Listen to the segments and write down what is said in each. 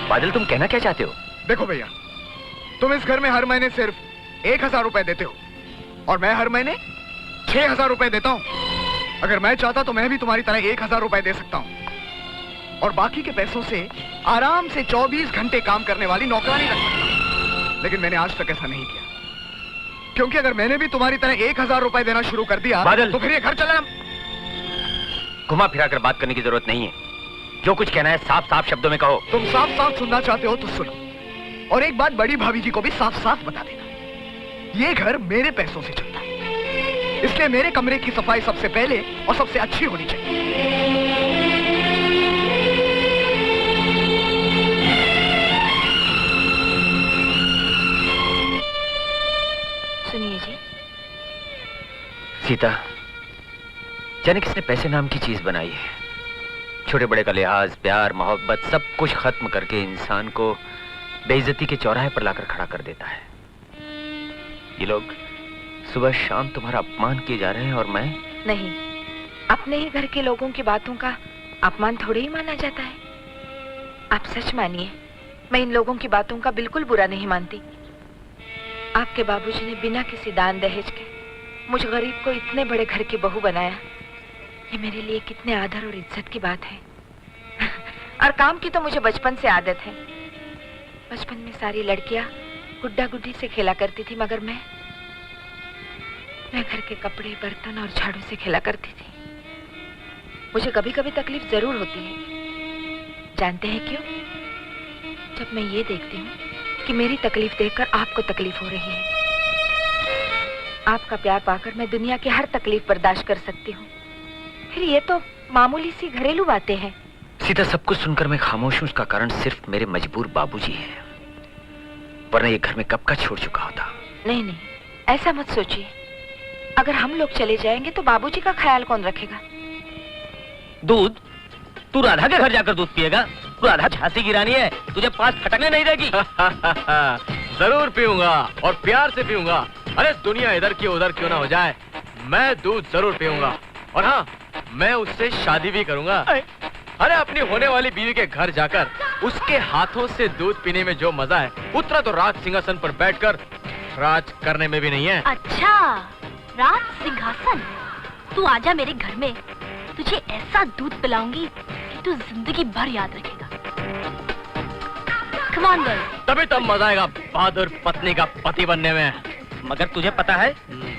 बादल तुम कहना क्या चाहते हो? देखो भैया, तुम इस घर में हर महीने सिर्फ 1000 रुपए देते हो और मैं हर महीने 6000 रुपए देता हूँ। अगर मैं चाहता तो मैं भी तुम्हारी तरह 1000 रुपए दे सकता हूँ और बाकी के पैसों से आराम से 24 घंटे काम करने वाली नौकरानी रख सकता हूँ। लेकिन मैंने आज तक ऐसा नहीं किया, क्योंकि अगर मैंने भी तुम्हारी तरह 1000 रुपए देना शुरू कर दिया बादल, तो फिर ये घर चला। घुमा फिरा कर बात करने की जरूरत नहीं है। जो कुछ कहना है साफ साफ शब्दों में कहो। तुम साफ साफ सुनना चाहते हो तो सुनो, और एक बात बड़ी भाभी जी को भी साफ साफ बता देना, ये घर मेरे पैसों से चलता है, इसलिए मेरे कमरे की सफाई सबसे पहले और सबसे अच्छी होनी चाहिए। सुनिए जी। सीता, जाने किसने पैसे नाम की चीज बनाई है। छोटे बड़े का लिहाज, प्यार, मोहब्बत सब कुछ खत्म करके इंसान को बेइज्जती के चौराहे पर लाकर खड़ा कर देता है। ये लोग सुबह शाम तुम्हारा अपमान किए जा रहे हैं और मैं नहीं, अपने ही घर के लोगों की बातों का अपमान थोड़े ही माना जाता है। आप सच मानिए, मैं इन लोगों की बातों का बिल्कुल बुरा नहीं मानती। आपके बाबूजी ने बिना किसी दान दहेज के मुझ गरीब को इतने बड़े घर की बहू बनाया, ये मेरे लिए कितने आदर और इज्जत की बात है। और काम की तो मुझे बचपन से आदत है। बचपन में सारी लड़कियां गुड्डा गुड्डी से खेला करती थी, मगर मैं घर के कपड़े, बर्तन और झाड़ू से खेला करती थी। मुझे कभी कभी तकलीफ जरूर होती है। जानते हैं क्यों? जब मैं ये देखती हूँ कि मेरी तकलीफ देखकर आपको तकलीफ हो रही है। आपका प्यार पाकर मैं दुनिया की हर तकलीफ बर्दाश्त कर सकती हूँ। फिर ये तो मामूली सी घरेलू बातें हैं। सीता, सब कुछ सुनकर मैं खामोश हूं, उसका कारण सिर्फ मेरे मजबूर बाबूजी हैं, वरना ये घर में कब का छोड़ चुका होता। नहीं नहीं, ऐसा मत सोचिए। अगर हम लोग चले जाएंगे तो बाबूजी का ख्याल कौन रखेगा? दूध? तू राधा के घर जाकर दूध पिएगा? तू राधा झांसी की रानी है, तुझे 5 फटकने नहीं देगी। जरूर पीऊंगा और प्यार से पीऊंगा। अरे दुनिया इधर की उधर क्यों ना हो जाए, मैं दूध जरूर पीऊंगा। और हाँ, मैं उससे शादी भी करूंगा। अरे अपनी होने वाली बीवी के घर जाकर उसके हाथों से दूध पीने में जो मजा है, उतना तो राज सिंहासन पर बैठकर राज करने में भी नहीं है। अच्छा, राज सिंहासन? तू आजा मेरे घर में, तुझे ऐसा दूध पिलाऊंगी कि तू जिंदगी भर याद रखेगा। Come on, girl. तभी तब मजा आएगा बहादुर पत्नी का पति बनने में। मगर तुझे पता है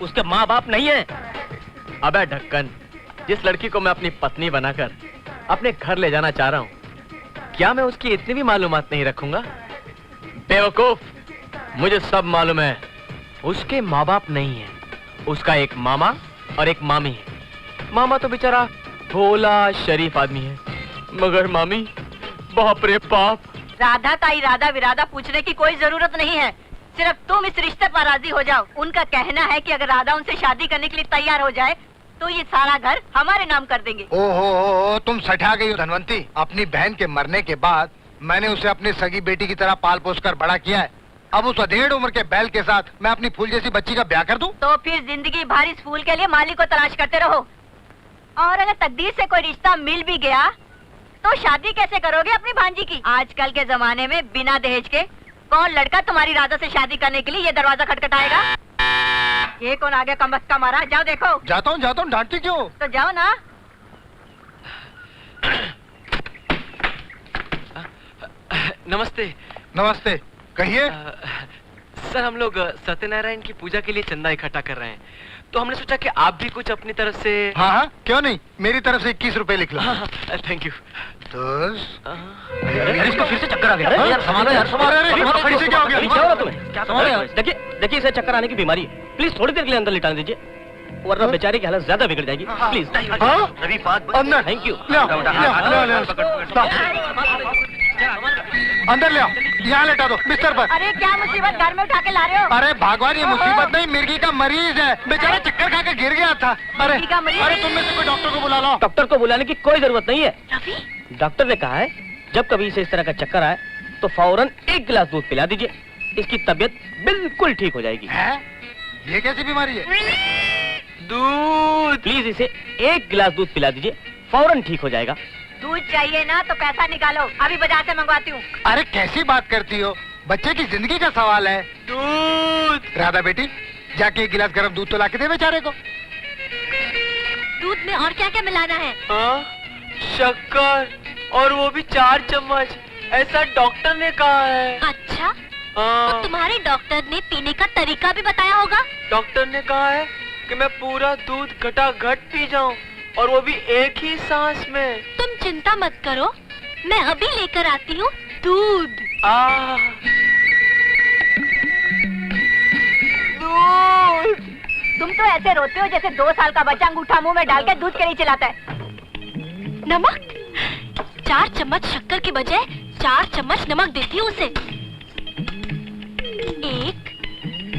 उसके माँ बाप नहीं है। अबे ढक्कन, जिस लड़की को मैं अपनी पत्नी बनाकर अपने घर ले जाना चाह रहा हूँ, क्या मैं उसकी इतनी भी मालूमात नहीं रखूंगा? बेवकूफ, मुझे सब मालूम है। उसके माँ बाप नहीं है, उसका एक मामा और एक मामी है। मामा तो बेचारा भोला शरीफ आदमी है, मगर मामी बाप रे बाप। राधा का इरादा विरादा पूछने की कोई जरूरत नहीं है, सिर्फ तुम इस रिश्ते पर राजी हो जाओ। उनका कहना है कि अगर राधा उनसे शादी करने के लिए तैयार हो जाए तो ये सारा घर हमारे नाम कर देंगे। ओहो, तुम सठा गई हो धनवंती। अपनी बहन के मरने के बाद मैंने उसे अपनी सगी बेटी की तरह पाल पोस कर बड़ा किया है। अब उस अधेड़ उम्र के बैल के साथ मैं अपनी फूल जैसी बच्ची का ब्याह कर दूं? तो फिर जिंदगी भर इस फूल के लिए माली को तलाश करते रहो। और अगर तकदीर से कोई रिश्ता मिल भी गया तो शादी कैसे करोगे अपनी भांजी की? आजकल के जमाने में बिना दहेज के कौन लड़का तुम्हारी राधा से शादी करने के लिए ये दरवाजा खटखटाएगा? ये कौन आ गया कमबख्त मारा? जाओ देखो। जाता हूँ, डांटती क्यों? तो जाओ ना। नमस्ते। नमस्ते, कहिए। सर, हम लोग सत्यनारायण की पूजा के लिए चंदा इकट्ठा कर रहे हैं, तो हमने सोचा कि आप भी कुछ अपनी तरफ से। हाँ हाँ, क्यों नहीं, मेरी तरफ से 21 रुपए लिख लो। Thank you. अरे इसको फिर से चक्कर आ गया। हाँ? यार संभालो यार, खड़ी से क्या हो गया? क्या हो रहा तुम्हें? क्या संभालो यार। देखिए इसे चक्कर आने की बीमारी है, प्लीज थोड़ी देर के लिए अंदर लिटाने दीजिए, वरना बेचारे की हालत ज्यादा बिगड़ जाएगी। प्लीज अंदर। Thank you. अंदर ले आओ, यहाँ लेटा दो बिस्तर पर। अरे क्या मुसीबत घर में उठा के ला रहे हो? अरे भगवान, ये मुसीबत नहीं, मिर्गी का मरीज है, बेचारा चक्कर खा के गिर गया था। अरे मिर्गी का मरीज? अरे तुम में से कोई डॉक्टर को बुला लो। डॉक्टर को बुलाने की कोई जरूरत नहीं है। रवि, डॉक्टर ने कहा है जब कभी इसे इस तरह का चक्कर आए तो फौरन 1 गिलास दूध पिला दीजिए, इसकी तबीयत बिल्कुल ठीक हो जाएगी। है? ये कैसी बीमारी है? दूध। प्लीज इसे 1 गिलास दूध पिला दीजिए, फौरन ठीक हो जाएगा। दूध चाहिए ना तो पैसा निकालो, अभी बाजार से मंगवाती हूँ। अरे कैसी बात करती हो, बच्चे की जिंदगी का सवाल है। दूध। राधा बेटी, जाके एक गिलास गर्म दूध तो लाके दे बेचारे को। दूध में और क्या क्या मिलाना है? हाँ, शक्कर, और वो भी 4 चम्मच, ऐसा डॉक्टर ने कहा है। अच्छा, तो हाँ, तुम्हारे डॉक्टर ने पीने का तरीका भी बताया होगा? डॉक्टर ने कहा है कि मैं पूरा दूध घटाघट पी जाऊं, और वो भी एक ही सांस में। तुम चिंता मत करो, मैं अभी लेकर आती हूँ दूध। दूध। तुम तो ऐसे रोते हो जैसे 2 साल का बच्चा अंगूठा मुंह में डाल के दूध के लिए चिल्लाता है। नमक? 4 चम्मच शक्कर के बजाय 4 चम्मच नमक देती हूँ उसे। 1,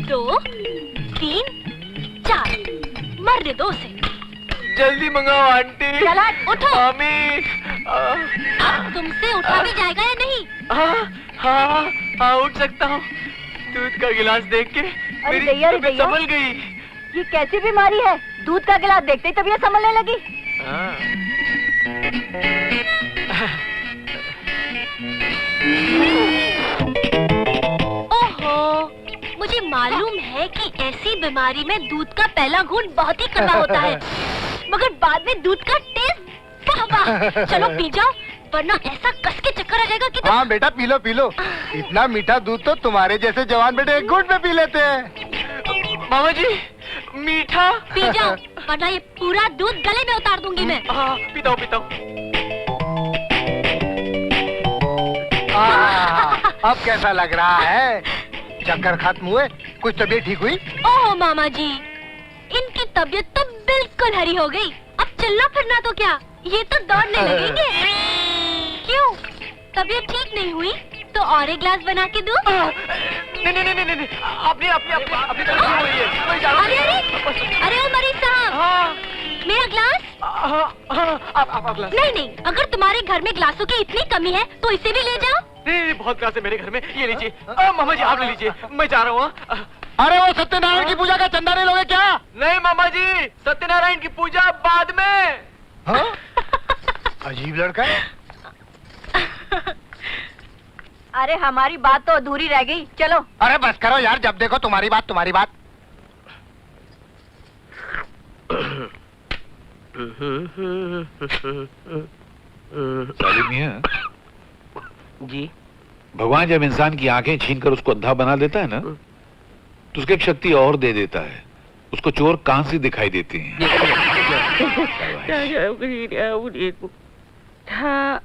2, 3, 4, मरने दो उसे। जल्दी मंगाओ आंटी। चला, उठो। मामी। अब तुमसे उठा भी जाएगा या नहीं? हाँ, उठ सकता हूँ। दूध का गिलास देख के मेरी दैया, अरे तबीयत दैया। संभल गई। ये कैसी बीमारी है, दूध का गिलास देखते ही तबीयत संभलने लगी। ओहो, मुझे मालूम है कि ऐसी बीमारी में दूध का पहला घूंट बहुत ही कड़वा होता है, मगर बाद में दूध का टेस्ट वाह वाह। चलो पी जाओ, वरना ऐसा कस के चक्कर आ जाएगा कि तुम... हाँ बेटा, पी लो पी लो। इतना मीठा दूध तो तुम्हारे जैसे जवान बेटे एक घूंट में पी लेते हैं। मामा जी, मीठा। पी जाओ, वरना ये पूरा दूध गले में उतार दूंगी मैं। हाँ, पीता हूँ पीता हूँ। अब कैसा लग रहा है? चक्कर खत्म हुए? कुछ तबीयत ठीक हुई? ओह मामा जी, इनकी तबीयत तो बिल्कुल हरी हो गई। अब चलना फिरना तो क्या, ये तो दौड़ने लगेंगे। क्यों, तबीयत ठीक नहीं हुई तो और एक गिलास बना के दूं? नहीं, अपनी तबीयत ठीक हो रही है। मैं जा रहा हूँ। अरे ओ मरीज साहब, हाँ, मेरा गिलास? आप गिलास। नहीं, अगर तुम्हारे घर में गिलासों की इतनी कमी है तो इसे भी ले जाओ। नहीं, बहुत गिलास है मेरे घर में, ये लीजिए। मामा जी, आप ले लीजिए, मैं जा रहा हूँ। अरे वो सत्यनारायण की पूजा का चंदा नहीं लोगे क्या? नहीं मामा जी, सत्यनारायण की पूजा बाद में। हाँ? अजीब लड़का है। अरे हमारी बात तो अधूरी रह गई, चलो। अरे बस करो यार, जब देखो तुम्हारी बात तुम्हारी बात। सालिम मियां, जी। भगवान जब इंसान की आंखें छीनकर उसको अंधा बना देता है ना, तो उसको एक शक्ति और दे देता है। उसको चोर कान से दिखाई देती हैं।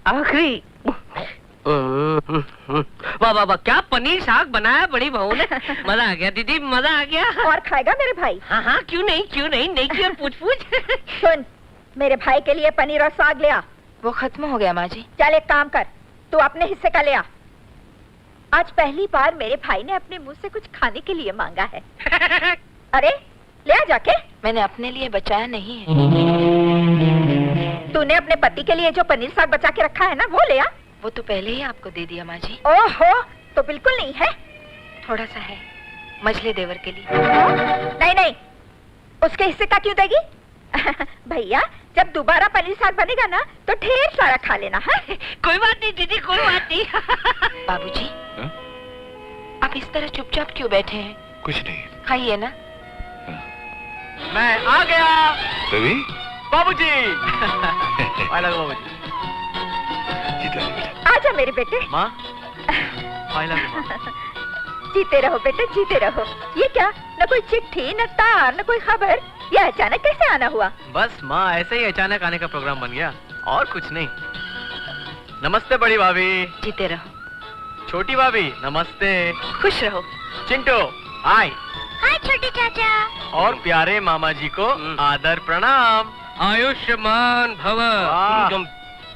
आखिरी। वाह वाह वाह, क्या पनीर साग बनाया बड़ी बहू ने। मजा आ गया दीदी, मजा आ गया। और खाएगा मेरे भाई? हाँ, क्यों नहीं, नेकी और पूछ सुन, मेरे भाई के लिए पनीर और साग ले आ। वो खत्म हो गया माँ जी। चल एक काम कर, तू अपने हिस्से का ले आ। आज पहली बार मेरे भाई ने अपने मुंह से कुछ खाने के लिए मांगा है। अरे ले आ जाके। मैंने अपने लिए बचाया नहीं है। तूने अपने पति के लिए जो पनीर साग बचा के रखा है ना, वो ले आ। वो तो पहले ही आपको दे दिया माँ जी। ओहो, तो बिल्कुल नहीं है? थोड़ा सा है, मछली देवर के लिए। नहीं, उसके हिस्से का क्यों देगी? भैया, जब दोबारा पनीर साग बनेगा ना तो ढेर सारा खा लेना। हाँ? कोई बात नहीं दीदी, कोई बात नहीं। बाबूजी, हाँ? आप इस तरह चुपचाप क्यों बैठे हैं? कुछ नहीं। खाइए ना। मैं आ गया। रवि, बाबूजी। I love you, बाबूजी। जीता रहे बेटा। आजा मेरे बेटे। माँ, I love you, माँ। जीते रहो बेटे, जीते रहो। ये क्या, न कोई चिट्ठी, न तार, न कोई खबर, ये अचानक कैसे आना हुआ? बस माँ, ऐसे ही अचानक आने का प्रोग्राम बन गया, और कुछ नहीं। नमस्ते बड़ी भाभी। जीते रहो। छोटी भाभी नमस्ते। खुश रहो। चिंटू हाय। हाय छोटे चाचा। और प्यारे मामा जी को आदर प्रणाम। आयुष्मान भव। वाह।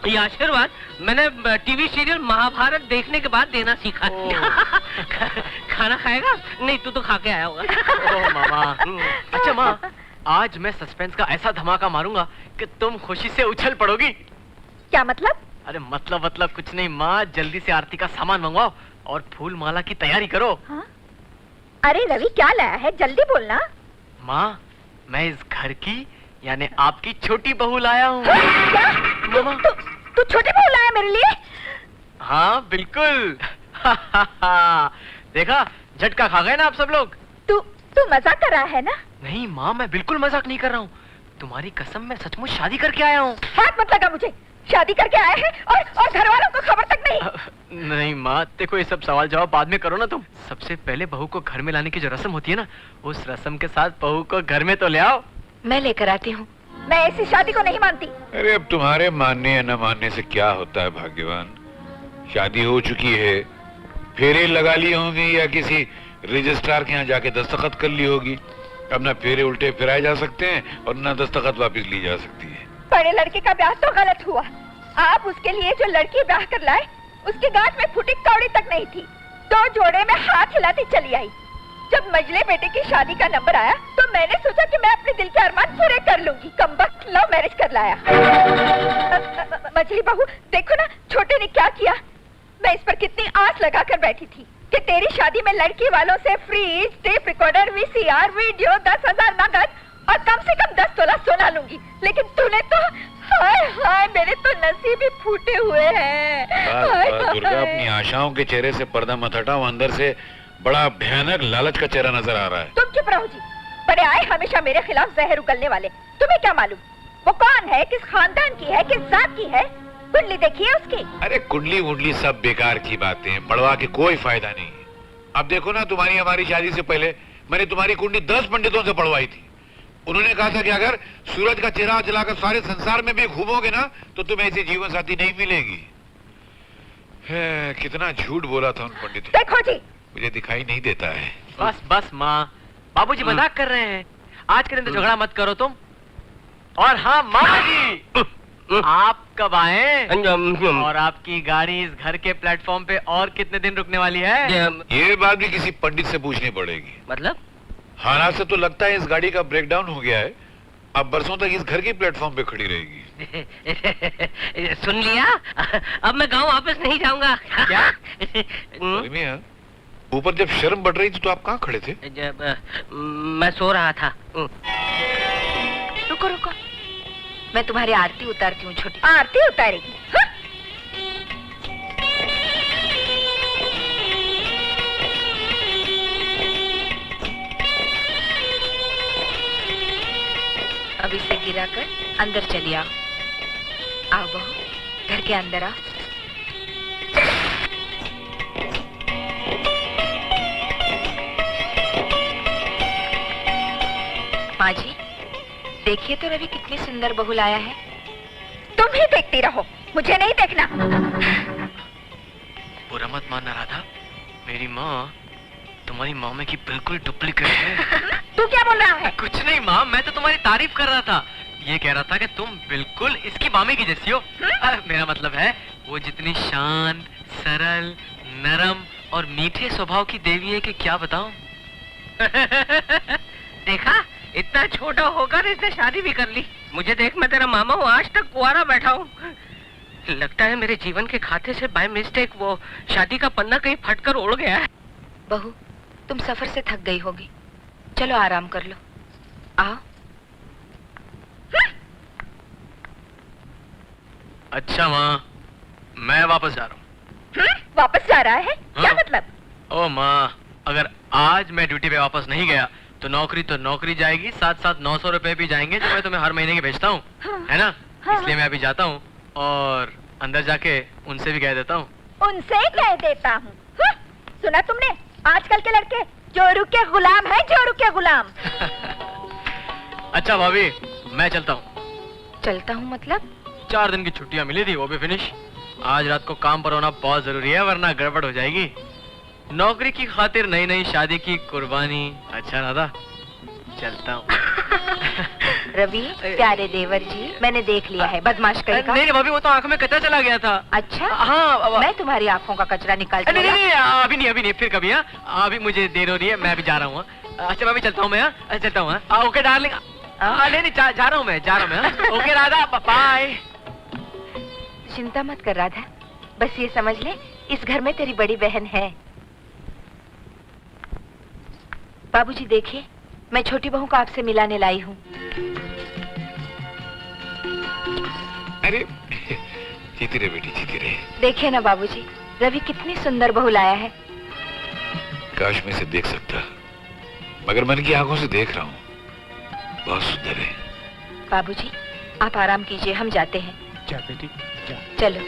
ये आशीर्वाद मैंने टीवी सीरियल महाभारत देखने के बाद देना सीखा। खाना खाएगा? नहीं, तू तो खा के आया होगा। ओह मामा। अच्छा माँ, आज मैं सस्पेंस का ऐसा धमाका मारूंगा कि तुम खुशी से उछल पड़ोगी। क्या मतलब? अरे मतलब कुछ नहीं माँ, जल्दी से आरती का सामान मंगवाओ और फूल माला की तैयारी करो। हाँ? अरे रवि, क्या लाया है, जल्दी बोलना। माँ, मैं इस घर की यानी आपकी छोटी बहू लाया हूँ। क्या? मामा, तू छोटी बहू लाया मेरे लिए? हाँ बिल्कुल। देखा, झटका खा गए ना आप सब लोग। तू मजाक कर रहा है ना? नहीं माँ, मैं बिल्कुल मजाक नहीं कर रहा हूँ। तुम्हारी कसम, मैं सचमुच शादी करके आया हूँ। हाथ मत लगा मुझे। शादी करके आए हैं और घर वालों को खबर तक नहीं। नहीं माँ, देखो ये सब सवाल जवाब बाद में करो ना तुम। सबसे पहले बहू को घर में लाने की जो रस्म होती है ना, उस रस्म के साथ बहू को घर में तो ले आओ। मैं लेकर आती हूँ। मैं ऐसी शादी को नहीं मानती। अरे अब तुम्हारे मानने या न मानने से क्या होता है भाग्यवान। शादी हो चुकी है, फेरे लगा लिए होंगे या किसी रजिस्ट्रार के यहाँ जाके दस्तखत कर ली होगी। अब ना फेरे उल्टे फिराए जा सकते हैं और ना दस्तखत वापस ली जा सकती है। बड़े लड़के का ब्याह तो गलत हुआ। आप उसके लिए जो लड़की ब्याह कर लाए, उसकी गांठ में फुटी कौड़ी तक नहीं थी। 2 जोड़े में हाथ हिलाती चली आई। जब मजले बेटे की शादी का नंबर आया तो मैंने सोचा कि मैं अपने दिल के अरमान पूरे कर लूंगी। कमबख्त लव मैरिज कर लाया। मजली बहू, देखो ना छोटे ने क्या किया। मैं इस पर कितनी आस लगाकर बैठी थी कि तेरी शादी में लड़की वालों से fridge, tape recorder, VCR, video, 10,000 नगद और कम से कम 10 तोला सोना लूंगी। लेकिन तूने तो, हाय हाय, मेरे तो नसीब ही फूटे हुए हैं। बस दुर्गा, अपनी आशाओं के चेहरे से पर्दा मत हटाओ। अंदर से बड़ा भयानक लालच का चेहरा नजर आ रहा है। तुम चुप रहो जी। बड़े आए हमेशा मेरे खिलाफ जहर उगलने वाले। तुम्हें क्या मालूम वो कौन है, किस खानदान की है, किस जात की है? कुंडली देखी है उसकी? अरे कुंडली वुंडली सब बेकार की बातें, पढ़वा के कोई फायदा नहीं है। अब देखो ना, तुम्हारी हमारी शादी से पहले मैंने तुम्हारी कुंडली 10 पंडितों से पढ़वाई थी। उन्होंने कहा था कि अगर सूरज का चिराग जलाकर सारे संसार में भी घूमोगे ना तो तुम्हें ऐसी जीवन साथी नहीं मिलेगी। कितना झूठ बोला था उन पंडितों। देखो जी, मुझे दिखाई नहीं देता है। बस बस माँ, बाबूजी मजाक कर रहे हैं। आज के दिन तो झगड़ा मत करो तुम। और हाँ मामा जी, आप कब आए? और आपकी गाड़ी इस घर के प्लेटफॉर्म पे और कितने दिन रुकने वाली है? ये बात भी किसी पंडित से पूछनी पड़ेगी। मतलब? हालात से तो लगता है इस गाड़ी का ब्रेकडाउन हो गया है। अब बरसों तक इस घर के प्लेटफॉर्म पे खड़ी रहेगी। सुन लिया? अब मैं गांव वापस नहीं जाऊंगा। क्या? मियां, ऊपर जब शर्म बढ़ रही थी तो आप कहाँ खड़े थे? जब मैं सो रहा था। रुको रुको, मैं तुम्हारी आरती उतारती हूँ। छोटी आरती उतारेगी? हाँ? अब इसे गिराकर अंदर चली आओ। आओ बहू, घर के अंदर आओ। माँ जी, देखिए तो रवि कितनी सुंदर बहू लाया है। तुम ही देखती रहो, मुझे नहीं देखना। बुरा मत मानना राधा, मेरी माँ तुम्हारी मामा की बिल्कुल डुप्लीकेट है। तू क्या बोल रहा है? कुछ नहीं माँ, मैं तो तुम्हारी तारीफ कर रहा था। ये कह रहा था कि तुम बिल्कुल इसकी मामी की जैसी हो। मेरा मतलब है वो जितनी शांत, सरल, नरम और मीठे स्वभाव की देवी है कि क्या बताऊं। देखा, इतना छोटा होकर इसने शादी भी कर ली। मुझे देख, मैं तेरा मामा हूँ, आज तक कुंवारा बैठा हूँ। लगता है मेरे जीवन के खाते से बाय मिस्टेक वो शादी का पन्ना कहीं फटकर उड़ गया है। बहू, तुम सफर से थक गई होगी, चलो आराम कर लो। आओ। अच्छा माँ, मैं वापस जा रहा हूँ। वापस जा रहा है? क्या हाँ। मतलब? ओ माँ, अगर आज मैं ड्यूटी पे वापस नहीं गया तो नौकरी जाएगी, साथ साथ 900 रुपए भी जाएंगे जो मैं तुम्हें हर महीने के भेजता हूँ। है ना? इसलिए मैं अभी जाता हूँ और अंदर जाके उनसे भी कह देता हूँ। उनसे कह देता हूँ? सुना तुमने? आजकल के लड़के जोरू के गुलाम है, जोरू के गुलाम। अच्छा भाभी, मैं चलता हूँ। चलता हूँ मतलब? 4 दिन की छुट्टियाँ मिली थी, वो भी फिनिश। आज रात को काम पर होना बहुत जरूरी है, वरना गड़बड़ हो जाएगी। नौकरी की खातिर नई नई शादी की कुर्बानी। अच्छा राधा, चलता हूँ। रवि, प्यारे देवर जी, मैंने देख लिया है बदमाश करेगा। नहीं भाभी, वो तो आंखों में कचरा चला गया था। अच्छा? हाँ, मैं तुम्हारी आंखों का कचरा निकालती हूँ। नहीं, अभी नहीं, फिर कभी। अभी मुझे देर हो रही है, मैं अभी जा रहा हूँ। अच्छा भाभी, चलता हूँ मैं। चलता हूँ। Okay darling. नहीं, जा रहा हूँ मैं। Okay Radha, bye. चिंता मत कर राधा, बस ये समझ ले, इस घर में तेरी बड़ी बहन है। बाबूजी देखिए, मैं छोटी बहू को आपसे मिलाने लाई हूँ। अरे जीती रहे बेटी, जीती रहे। देखिए ना बाबूजी, रवि कितनी सुंदर बहू लाया है। काश मैं इसे देख सकता, मगर मन की आंखों से देख रहा हूँ, बहुत सुंदर है। बाबूजी, आप आराम कीजिए, हम जाते हैं। जा बेटी, जा। चलो।